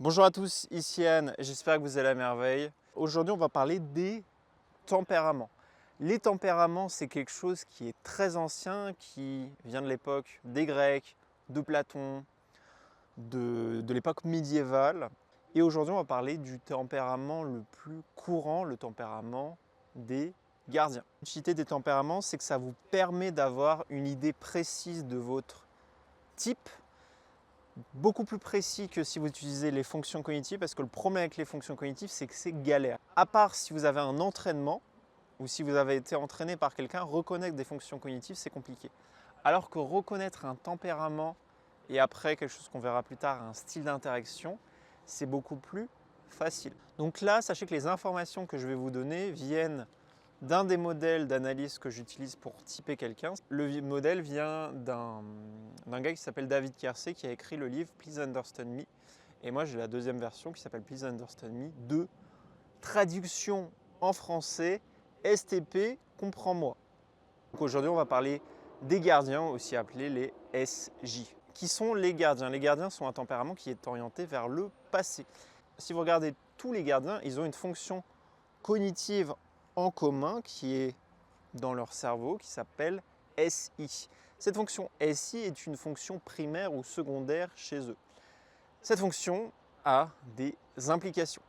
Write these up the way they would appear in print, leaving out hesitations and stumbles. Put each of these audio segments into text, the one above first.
Bonjour à tous, ici Anne, j'espère que vous allez à merveille. Aujourd'hui, on va parler des tempéraments. Les tempéraments, c'est quelque chose qui est très ancien, qui vient de l'époque des Grecs, de Platon, de l'époque médiévale. Et aujourd'hui, on va parler du tempérament le plus courant, le tempérament des gardiens. L'utilité des tempéraments, c'est que ça vous permet d'avoir une idée précise de votre type, beaucoup plus précis que si vous utilisez les fonctions cognitives, parce que le problème avec les fonctions cognitives, c'est que c'est galère. À part si vous avez un entraînement, ou si vous avez été entraîné par quelqu'un, reconnaître des fonctions cognitives, c'est compliqué. Alors que reconnaître un tempérament, et après quelque chose qu'on verra plus tard, un style d'interaction, c'est beaucoup plus facile. Donc là, sachez que les informations que je vais vous donner viennent d'un des modèles d'analyse que j'utilise pour typer quelqu'un. Le modèle vient d'un gars qui s'appelle David Keirsey qui a écrit le livre Please Understand Me. Et moi j'ai la deuxième version qui s'appelle Please Understand Me 2, traduction en français, STP, comprends-moi. Donc aujourd'hui on va parler des gardiens, aussi appelés les SJ. Qui sont les gardiens? Les gardiens sont un tempérament qui est orienté vers le passé. Si vous regardez tous les gardiens, ils ont une fonction cognitive en commun qui est dans leur cerveau qui s'appelle SI. Cette fonction SI est une fonction primaire ou secondaire chez eux. Cette fonction a des implications.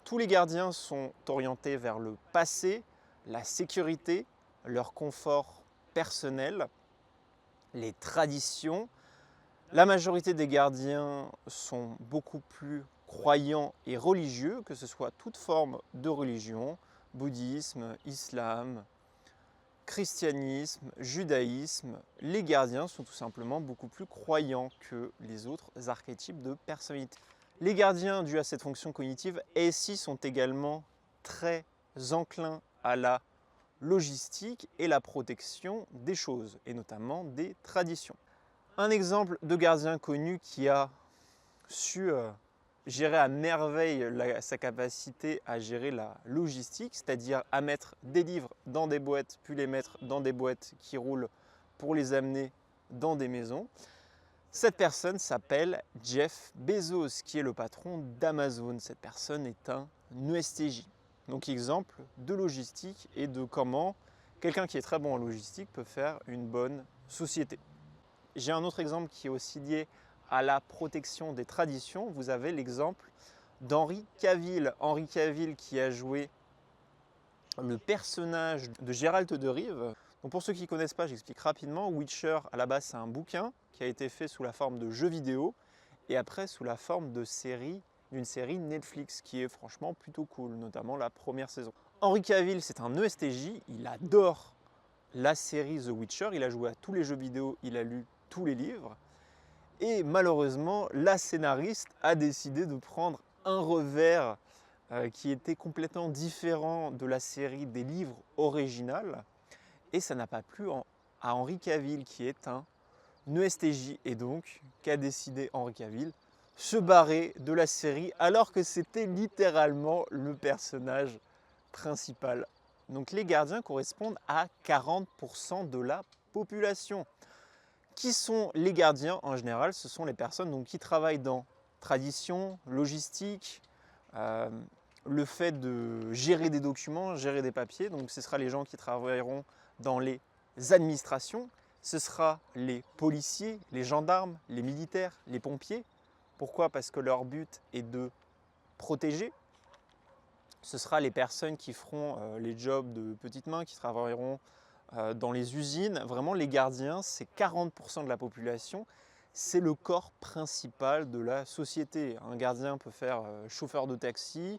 Tous les gardiens sont orientés vers le passé, la sécurité, leur confort personnel, les traditions. La majorité des gardiens sont beaucoup plus croyants et religieux, que ce soit toute forme de religion, bouddhisme, islam, christianisme, judaïsme. Les gardiens sont tout simplement beaucoup plus croyants que les autres archétypes de personnalité. Les gardiens, dus à cette fonction cognitive, SI sont également très enclins à la logistique et la protection des choses, et notamment des traditions. Un exemple de gardien connu qui a su gérer à merveille sa capacité à gérer la logistique, c'est-à-dire à mettre des livres dans des boîtes, puis les mettre dans des boîtes qui roulent pour les amener dans des maisons. Cette personne s'appelle Jeff Bezos, qui est le patron d'Amazon. Cette personne est un ESTJ. Donc exemple de logistique et de comment quelqu'un qui est très bon en logistique peut faire une bonne société. J'ai un autre exemple qui est aussi lié à la protection des traditions. Vous avez l'exemple d'Henry Cavill. Henry Cavill qui a joué le personnage de Géralt de Rive. Donc pour ceux qui ne connaissent pas, j'explique rapidement. Witcher, à la base, c'est un bouquin qui a été fait sous la forme de jeux vidéo et après sous la forme de d'une série Netflix qui est franchement plutôt cool, notamment la première saison. Henry Cavill, c'est un ESTJ, il adore la série The Witcher, il a joué à tous les jeux vidéo, il a lu tous les livres. Et malheureusement, la scénariste a décidé de prendre un revers qui était complètement différent de la série des livres originales. Et ça n'a pas plu à Henry Cavill, qui est un ESTJ. Et donc, qu'a décidé Henry Cavill? Se barrer de la série, alors que c'était littéralement le personnage principal. Donc les gardiens correspondent à 40% de la population. Qui sont les gardiens? En général, ce sont les personnes donc, qui travaillent dans tradition, logistique, le fait de gérer des documents, gérer des papiers. Donc ce sera les gens qui travailleront dans les administrations. Ce sera les policiers, les gendarmes, les militaires, les pompiers. Pourquoi? Parce que leur but est de protéger. Ce sera les personnes qui feront les jobs de petites mains, qui travailleront dans les usines. Vraiment, les gardiens, c'est 40% de la population. C'est le corps principal de la société. Un gardien peut faire chauffeur de taxi.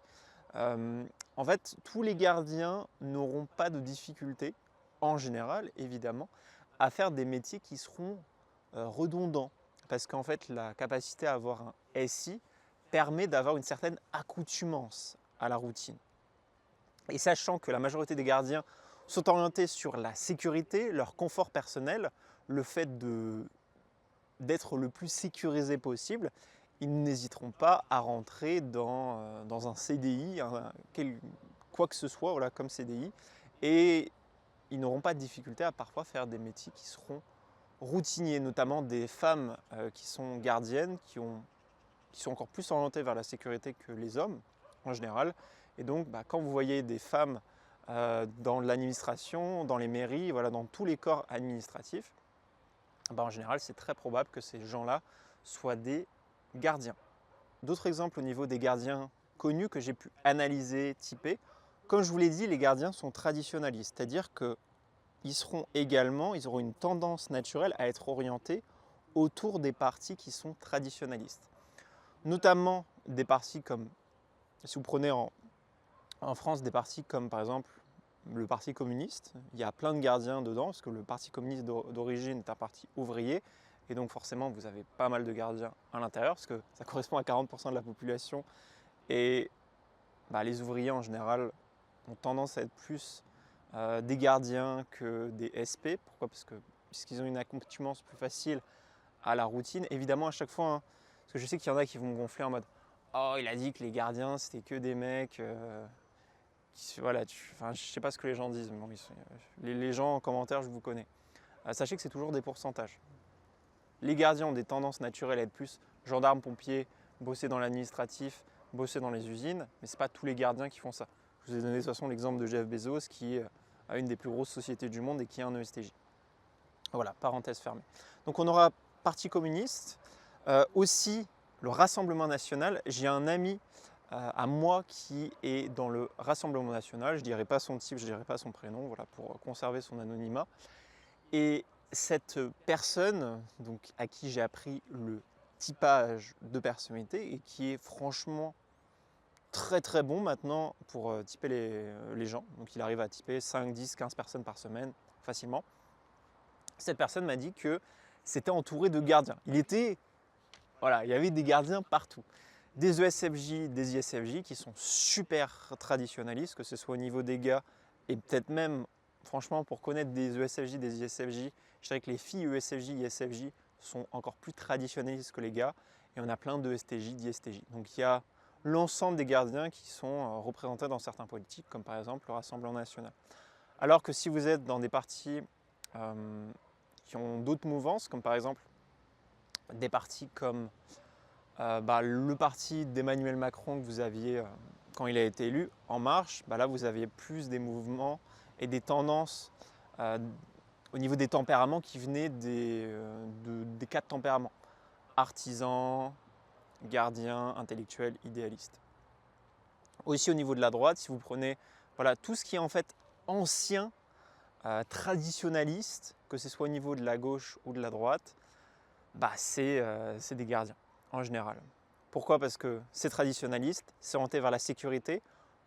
En fait, tous les gardiens n'auront pas de difficulté, en général, évidemment, à faire des métiers qui seront redondants. Parce qu'en fait, la capacité à avoir un SI permet d'avoir une certaine accoutumance à la routine. Et sachant que la majorité des gardiens sont orientés sur la sécurité, leur confort personnel, le fait d'être le plus sécurisé possible, ils n'hésiteront pas à rentrer dans un CDI, quoi que ce soit, voilà, comme CDI, et ils n'auront pas de difficulté à parfois faire des métiers qui seront routiniers, notamment des femmes qui sont gardiennes, qui ont qui sont encore plus orientés vers la sécurité que les hommes en général. Et donc, quand vous voyez des femmes dans l'administration, dans les mairies, voilà, dans tous les corps administratifs, en général, c'est très probable que ces gens-là soient des gardiens. D'autres exemples au niveau des gardiens connus que j'ai pu analyser, typer. Comme je vous l'ai dit, les gardiens sont traditionnalistes, c'est-à-dire qu'ils auront une tendance naturelle à être orientés autour des partis qui sont traditionnalistes. Notamment des partis comme, si vous prenez en France des partis comme par exemple le Parti communiste, il y a plein de gardiens dedans, parce que le Parti communiste d'origine est un parti ouvrier, et donc forcément vous avez pas mal de gardiens à l'intérieur, parce que ça correspond à 40% de la population, et les ouvriers en général ont tendance à être plus des gardiens que des SP. Pourquoi? Puisqu'ils ont une accoutumance plus facile à la routine. Évidemment à chaque fois, hein, parce que je sais qu'il y en a qui vont me gonfler en mode « Oh, il a dit que les gardiens c'était que des mecs… Voilà, je sais pas ce que les gens disent, mais les gens en commentaire, je vous connais. Sachez que c'est toujours des pourcentages. Les gardiens ont des tendances naturelles à être plus gendarmes, pompiers, bosser dans l'administratif, bosser dans les usines, mais ce n'est pas tous les gardiens qui font ça. Je vous ai donné de toute façon l'exemple de Jeff Bezos qui a une des plus grosses sociétés du monde et qui a un ESTJ. Voilà, parenthèse fermée. Donc on aura Parti communiste, aussi le Rassemblement national. J'ai un ami à moi qui est dans le Rassemblement national, je ne dirai pas son type, je ne dirai pas son prénom, voilà, pour conserver son anonymat. Et cette personne, donc, à qui j'ai appris le typage de personnalité et qui est franchement très très bon maintenant pour typer les gens. Donc il arrive à typer 5, 10, 15 personnes par semaine facilement. Cette personne m'a dit que c'était entouré de gardiens. Il y avait des gardiens partout. Des ESFJ, des ISFJ qui sont super traditionnalistes, que ce soit au niveau des gars et peut-être même, franchement, pour connaître des ESFJ, des ISFJ, je dirais que les filles ESFJ, ISFJ sont encore plus traditionnalistes que les gars et on a plein de STJ, d'ISTJ. Donc il y a l'ensemble des gardiens qui sont représentés dans certains politiques, comme par exemple le Rassemblement national. Alors que si vous êtes dans des partis qui ont d'autres mouvances, comme par exemple des partis comme le parti d'Emmanuel Macron que vous aviez quand il a été élu, En Marche, là vous aviez plus des mouvements et des tendances au niveau des tempéraments qui venaient des 4 tempéraments. Artisan, gardien, intellectuel, idéaliste. Aussi au niveau de la droite, si vous prenez tout ce qui est en fait ancien, traditionnaliste, que ce soit au niveau de la gauche ou de la droite, c'est des gardiens en général. Pourquoi? Parce que c'est traditionnaliste, c'est orienté vers la sécurité,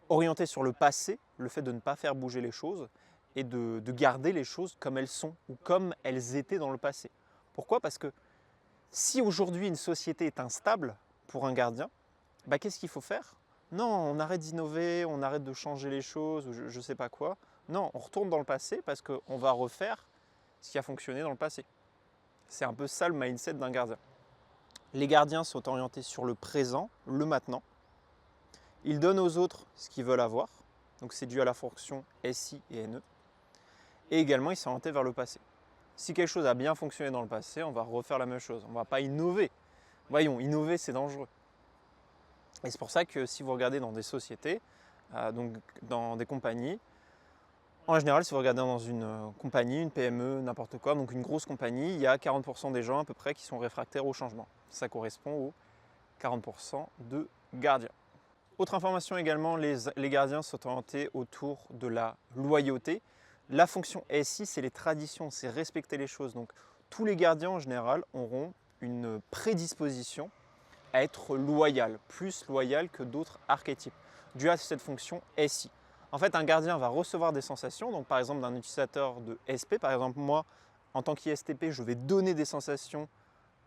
orienté sur le passé, le fait de ne pas faire bouger les choses et de garder les choses comme elles sont ou comme elles étaient dans le passé. Pourquoi? Parce que si aujourd'hui une société est instable pour un gardien, qu'est-ce qu'il faut faire? Non, on arrête d'innover, on arrête de changer les choses, ou je ne sais pas quoi. Non, on retourne dans le passé parce qu'on va refaire ce qui a fonctionné dans le passé. C'est un peu ça le mindset d'un gardien. Les gardiens sont orientés sur le présent, le maintenant. Ils donnent aux autres ce qu'ils veulent avoir. Donc c'est dû à la fonction SI et NE. Et également, ils sont orientés vers le passé. Si quelque chose a bien fonctionné dans le passé, on va refaire la même chose. On ne va pas innover. Voyons, innover, c'est dangereux. Et c'est pour ça que si vous regardez dans des sociétés, donc dans des compagnies, en général, si vous regardez dans une compagnie, une PME, n'importe quoi, donc une grosse compagnie, il y a 40% des gens à peu près qui sont réfractaires au changement. Ça correspond aux 40% de gardiens. Autre information également, les gardiens sont orientés autour de la loyauté. La fonction SI, c'est les traditions, c'est respecter les choses. Donc tous les gardiens en général auront une prédisposition à être loyal, plus loyal que d'autres archétypes, dû à cette fonction SI. En fait, un gardien va recevoir des sensations, donc par exemple d'un utilisateur de SP, par exemple moi, en tant qu'ISTP, je vais donner des sensations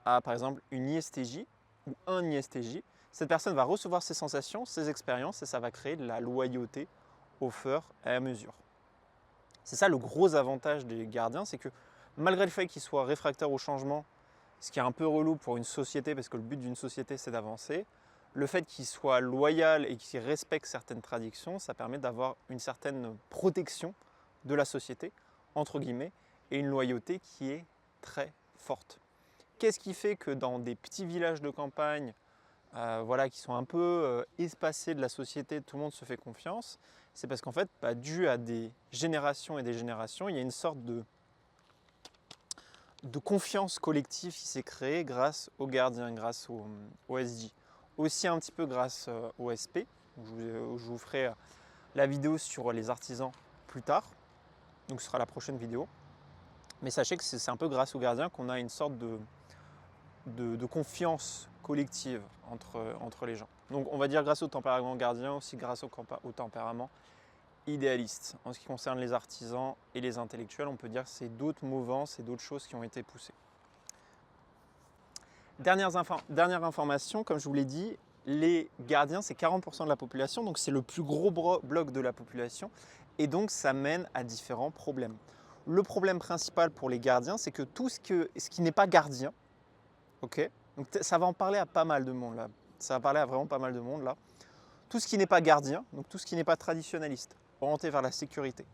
à par exemple une ISTJ ou un ISTJ. Cette personne va recevoir ces sensations, ces expériences et ça va créer de la loyauté au fur et à mesure. C'est ça le gros avantage des gardiens, c'est que malgré le fait qu'ils soient réfractaires au changement, ce qui est un peu relou pour une société parce que le but d'une société c'est d'avancer, le fait qu'il soit loyal et qu'il respecte certaines traditions, ça permet d'avoir une certaine protection de la société, entre guillemets, et une loyauté qui est très forte. Qu'est-ce qui fait que dans des petits villages de campagne, voilà, qui sont un peu espacés de la société, tout le monde se fait confiance, c'est parce qu'en fait, dû à des générations et des générations, il y a une sorte de confiance collective qui s'est créée grâce aux gardiens, grâce au SJ. Aussi un petit peu grâce au SP. Je vous ferai la vidéo sur les artisans plus tard, donc ce sera la prochaine vidéo. Mais sachez que c'est un peu grâce aux gardiens qu'on a une sorte de confiance collective entre les gens. Donc on va dire grâce au tempérament gardien, aussi grâce au tempérament idéaliste. En ce qui concerne les artisans et les intellectuels, on peut dire que c'est d'autres mouvances et d'autres choses qui ont été poussées. Dernière information, comme je vous l'ai dit, les gardiens, c'est 40% de la population, donc c'est le plus gros bloc de la population, et donc ça mène à différents problèmes. Le problème principal pour les gardiens, c'est que tout ce qui n'est pas gardien, ok, donc ça va en parler à pas mal de monde là, ça va parler à vraiment pas mal de monde là, tout ce qui n'est pas gardien, donc tout ce qui n'est pas traditionnaliste, orienté vers la sécurité,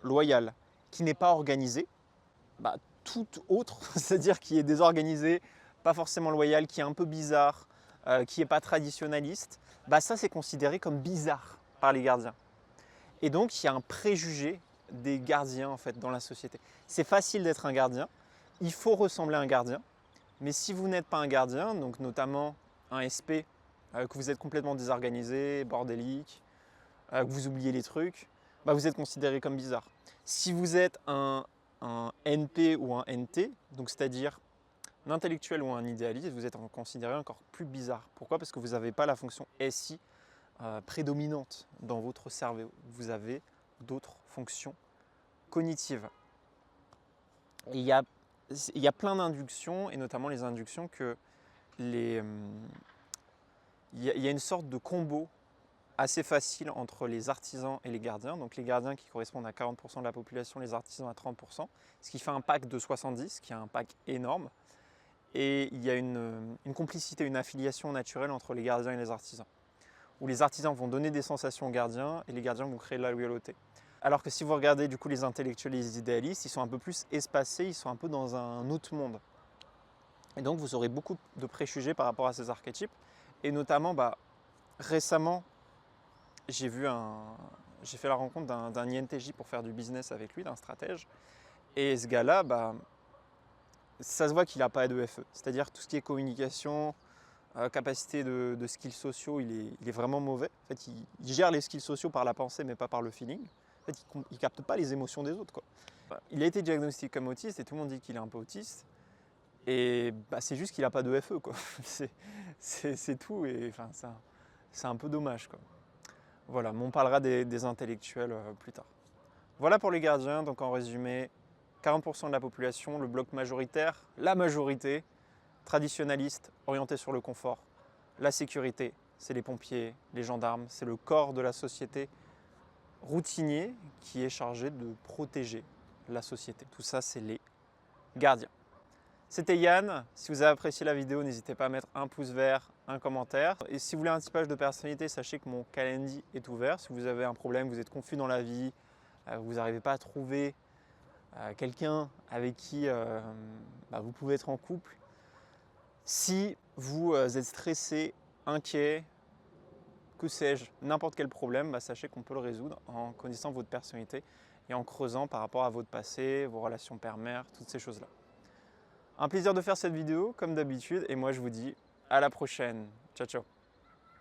loyal, qui n'est pas organisé, tout autre, c'est-à-dire qui est désorganisé, pas forcément loyal, qui est un peu bizarre, qui n'est pas traditionnaliste, ça c'est considéré comme bizarre par les gardiens. Et donc il y a un préjugé des gardiens en fait dans la société. C'est facile d'être un gardien, il faut ressembler à un gardien, mais si vous n'êtes pas un gardien, donc notamment un SP, que vous êtes complètement désorganisé, bordélique, que vous oubliez les trucs, vous êtes considéré comme bizarre. Si vous êtes un NP ou un NT, donc c'est-à-dire un intellectuel ou un idéaliste, vous êtes considéré encore plus bizarre. Pourquoi? Parce que vous n'avez pas la fonction SI prédominante dans votre cerveau. Vous avez d'autres fonctions cognitives. Et il y a plein d'inductions, et notamment les inductions que il y a une sorte de combo assez facile entre les artisans et les gardiens. Donc les gardiens qui correspondent à 40% de la population, les artisans à 30%, ce qui fait un pack de 70, qui est un pack énorme. Et il y a une complicité, une affiliation naturelle entre les gardiens et les artisans, où les artisans vont donner des sensations aux gardiens et les gardiens vont créer de la loyauté. Alors que si vous regardez du coup les intellectuels et les idéalistes, ils sont un peu plus espacés, ils sont un peu dans un autre monde. Et donc vous aurez beaucoup de préjugés par rapport à ces archétypes. Et notamment, récemment, j'ai fait la rencontre d'un INTJ pour faire du business avec lui, d'un stratège. Et ce gars-là, ça se voit qu'il n'a pas de FE. C'est-à-dire tout ce qui est communication, capacité de skills sociaux, il est vraiment mauvais. En fait, il gère les skills sociaux par la pensée, mais pas par le feeling. En fait, il ne capte pas les émotions des autres, quoi. Il a été diagnostiqué comme autiste et tout le monde dit qu'il est un peu autiste. Et c'est juste qu'il n'a pas de FE, quoi. C'est tout. Et enfin, c'est un peu dommage, quoi. Voilà, mais on parlera des intellectuels plus tard. Voilà pour les gardiens. Donc en résumé, 40% de la population, le bloc majoritaire, la majorité, traditionnaliste, orienté sur le confort. La sécurité, c'est les pompiers, les gendarmes, c'est le corps de la société routinier qui est chargé de protéger la société. Tout ça, c'est les gardiens. C'était Yann. Si vous avez apprécié la vidéo, n'hésitez pas à mettre un pouce vert, un commentaire. Et si vous voulez un typage de personnalité, sachez que mon calendrier est ouvert. Si vous avez un problème, vous êtes confus dans la vie, vous n'arrivez pas à trouver quelqu'un avec qui vous pouvez être en couple. Si vous êtes stressé, inquiet, que sais-je, n'importe quel problème, sachez qu'on peut le résoudre en connaissant votre personnalité et en creusant par rapport à votre passé, vos relations père-mère, toutes ces choses-là. Un plaisir de faire cette vidéo, comme d'habitude, et moi je vous dis à la prochaine. Ciao, ciao.